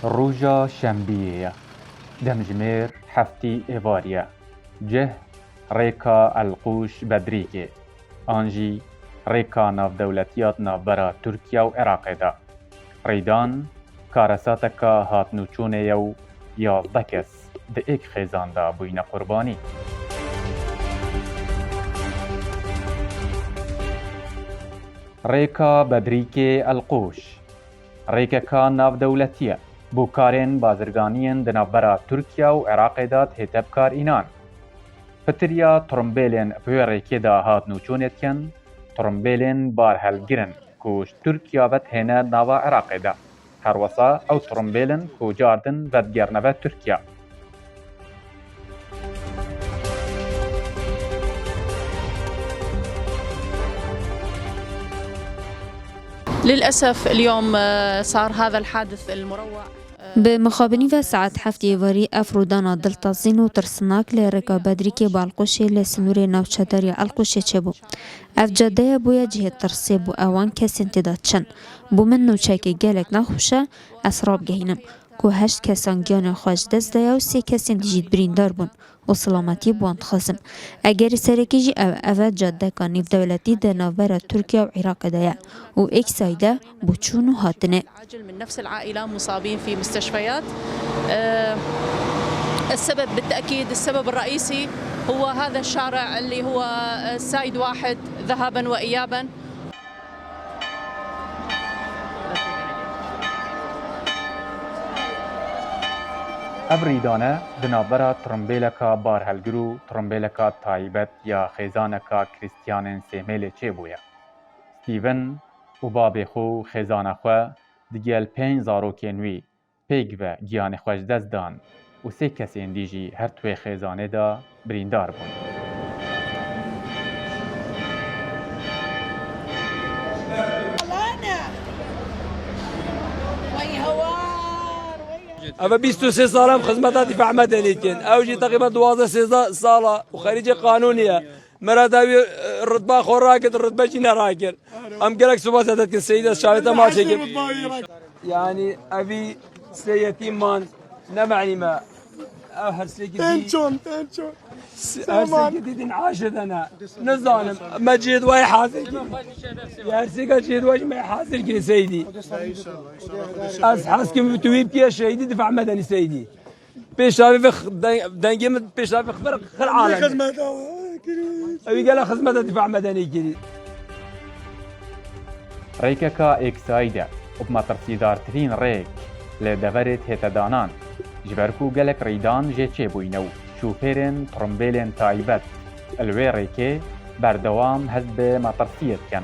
روجا شنبية دمجمير حفتي إيفاريا جه ريكا القوش بدريكي آنجي ريكا ناف دولتيات ناف برا تركيا و عراق دا ريدان كارساتكا هات نوچونه يو يازدكس ده ايك خيزان دا بوين قرباني ريكا بدريكي القوش ريكا كان ناف دولتية بوكارين بازرگانيين دناف برا تركيا و عراق دا تهتب كار إنان فتريا ترمبيلين بو ريكي دا هات نوچونتين ترمبيلين بار هلگرن كوش تركيا بت هنا ناوا عراق دا هر وصا او ترمبيلن كو جاردن بت گرنبه تركيا للأسف اليوم صار هذا الحادث المروع بمخابنی و ساعت هفتی واری افرودانا دلتازین و ترسناک لرکا بدریکی بالقوشی لسنوری نوچداری القوشی چه بو. اف جاده بویا جهت ترسی بو اوان کسی انتداد چن. بو من نوچه گلک نخوشه اسراب گهینم. که 8 کسان گیان خواج دست دیا و 3 کسی دیجید بریندار بون. و سلامتی بوند خازم. اگر سرکی جی او جاده کانیف دولتی در ناور ترکیه و عراق دیا و ایک سایده بوچون و هاتنه. من نفس العائلة مصابين في مستشفيات. السبب بالتأكيد السبب الرئيسي هو هذا الشارع اللي هو سايد واحد ذهابا وإيابا. ابریدانه دنابرا ترمبیلکا بارهلگرو ترمبیلکا تایبت یا خیزانکا کریستیانن سیمیل چه بویا. ستیون و باب خو خیزان خو دیگل 5 زاروکینوی پیگ و گیان خوش دست دان و 3 کسی اندیجی هر توی خیزانه دا بریندار بون. أما 23 سالم خدمات دفاع مدني كن أوجي تقريبا 12 سالة وخريج قانونية مرات أبي الرتبة خور راكد الرتبة جينا راكد أم قالك سبات هذا السيدة شايفة ما شكل يعني أبي سيتيم مان نمعني ما هرسلك تنشون هرسلك دين عاشد أنا نظام مجيد واي حاضر هرسلك جيد واي ما حاضر كني سيدي از حاسكم تويب كي شهيدي دفاع مدني سيدي بيشافي في دنجي بيشافي خبر خل عالم أبي قال خدمة دفاع مدني كذي ريكاكا اكسايدا وبما ترسيدار ترين ريك لدفرت هتدانان جبركو قالك ريدان جي چه بوينو شوفيرن ترمبيلن تايبت الوي ريكي بردوام هزب ما ترسيت كان